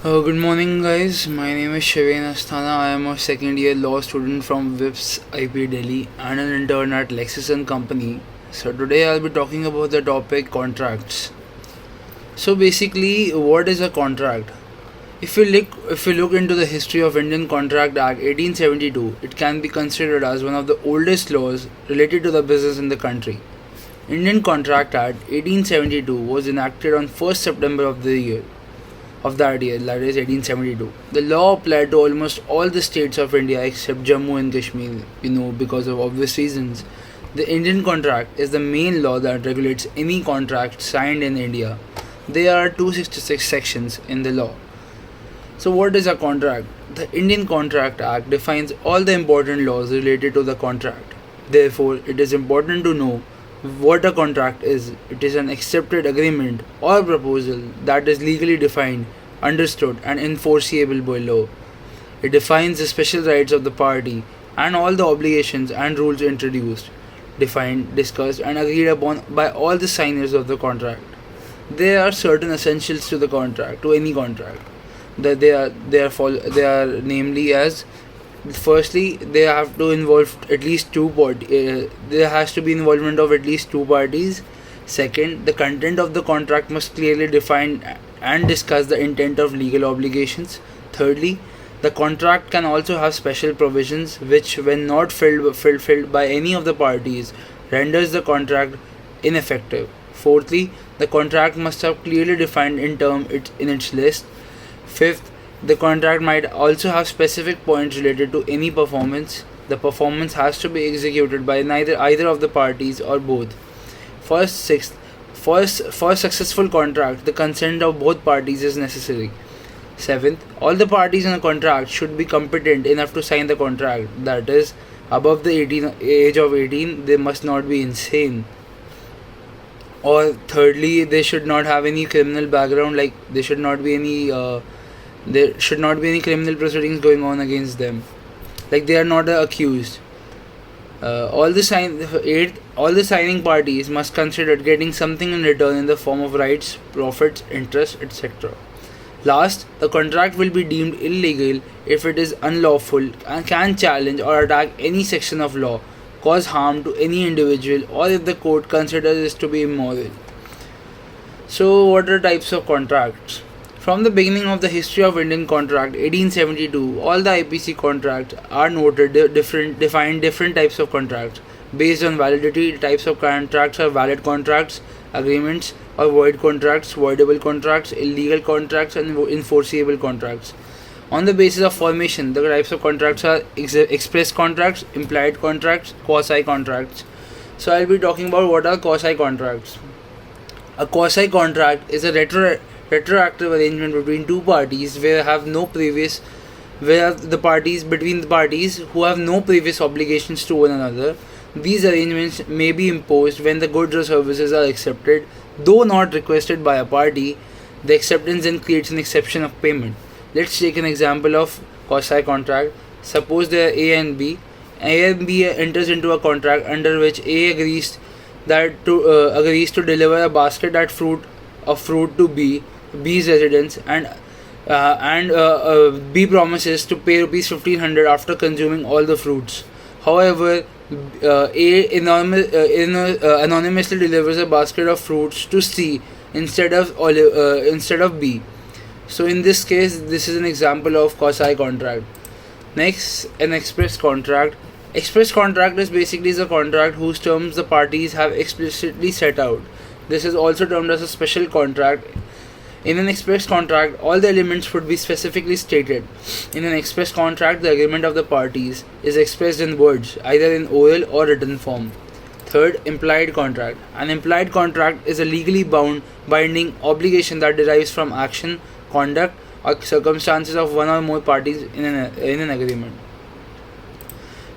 Good morning, guys. My name is Shiven Asthana. I am a second year law student from WIPS IP Delhi and an intern at LEXIS and Company. So, today I'll be talking about the topic contracts. So, basically, what is a contract? If you look into the history of Indian Contract Act 1872, it can be considered as one of the oldest laws related to the business in the country. Indian Contract Act 1872 was enacted on 1st September of that year, that is 1872. The law applied to almost all the states of India except Jammu and Kashmir, because of obvious reasons. The Indian contract is the main law that regulates any contract signed in India. There are 266 sections in the law. So, what is a contract? The Indian Contract Act defines all the important laws related to the contract. Therefore, it is important to know what a contract is. It is an accepted agreement or proposal that is legally defined, understood, and enforceable by law. It defines the special rights of the party and all the obligations and rules introduced, defined, discussed, and agreed upon by all the signers of the contract. There are certain essentials to the contract, to any contract. That they are namely as: firstly, they have to involve at least there has to be involvement of at least two parties. Second, the content of the contract must clearly define and discuss the intent of legal obligations. Thirdly, the contract can also have special provisions which, when not fulfilled by any of the parties, renders the contract ineffective. Fourthly, the contract must have clearly defined in its list. Fifth, the contract might also have specific points related to any performance. The performance has to be executed by either of the parties or both. Sixth, for a successful contract, the consent of both parties is necessary. Seventh, all the parties in a contract should be competent enough to sign the contract. That is, above the age of 18, they must not be insane. Or thirdly, they should not have any criminal background. Like there should not be any criminal proceedings going on against them. Like they are not accused. All the signing parties must consider getting something in return in the form of rights, profits, interest, etc. Last, the contract will be deemed illegal if it is unlawful and can challenge or attack any section of law, cause harm to any individual, or if the court considers it to be immoral. So, what are types of contracts? From the beginning of the history of Indian Contract 1872, all the IPC contracts are noted define different types of contracts. Based on validity, types of contracts are valid contracts, agreements, or void contracts, voidable contracts, illegal contracts, and enforceable contracts. On the basis of formation, the types of contracts are express contracts, implied contracts, quasi contracts. So I'll be talking about what are quasi contracts. A quasi contract is a retroactive arrangement between two parties where the parties who have no previous obligations to one another. These arrangements may be imposed when the goods or services are accepted, though not requested by a party. The acceptance then creates an exception of payment. Let's take an example of quasi contract. Suppose there are A and B. A and B enters into a contract under which A agrees to deliver a basket of fruit to B's residence, and B promises to pay rupees 1500 after consuming all the fruits. However, A anonymously delivers a basket of fruits to C instead of B. So in this case, this is an example of quasi contract. Next, an express contract. Express contract is basically a contract whose terms the parties have explicitly set out. This is also termed as a special contract. In an express contract, all the elements would be specifically stated. In an express contract, the agreement of the parties is expressed in words, either in oral or written form. Third, implied contract. An implied contract is a legally binding obligation that derives from action, conduct, or circumstances of one or more parties in an agreement.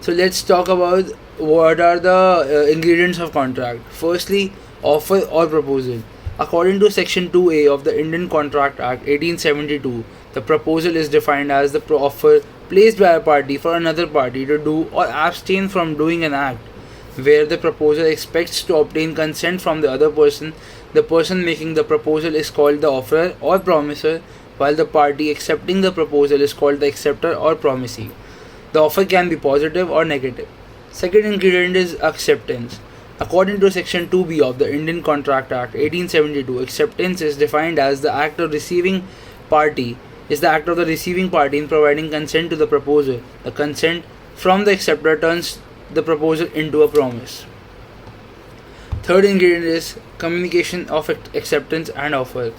So let's talk about what are the ingredients of contract. Firstly, offer or proposal. According to Section 2A of the Indian Contract Act 1872, the proposal is defined as the offer placed by a party for another party to do or abstain from doing an act where the proposer expects to obtain consent from the other person. The person making the proposal is called the offerer or promiser. while the party accepting the proposal is called the acceptor or promisee. The offer can be positive or negative. Second ingredient is acceptance. According to Section 2B of the Indian Contract Act 1872, acceptance is defined as the act of receiving party in providing consent to the proposal. The consent from the acceptor turns the proposal into a promise. Third ingredient is communication of acceptance and offer.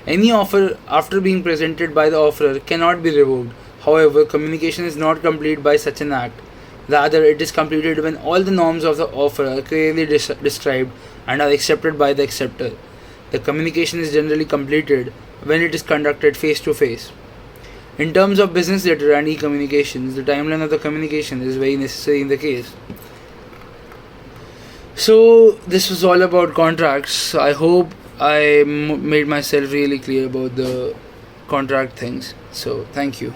Any offer after being presented by the offerer cannot be revoked. However, communication is not complete by such an act. Rather, it is completed when all the norms of the offer are clearly described and are accepted by the acceptor. The communication is generally completed when it is conducted face to face. In terms of business letter and e-communications, the timeline of the communication is very necessary in the case. So, this was all about contracts. I hope I made myself really clear about the contract things. So, thank you.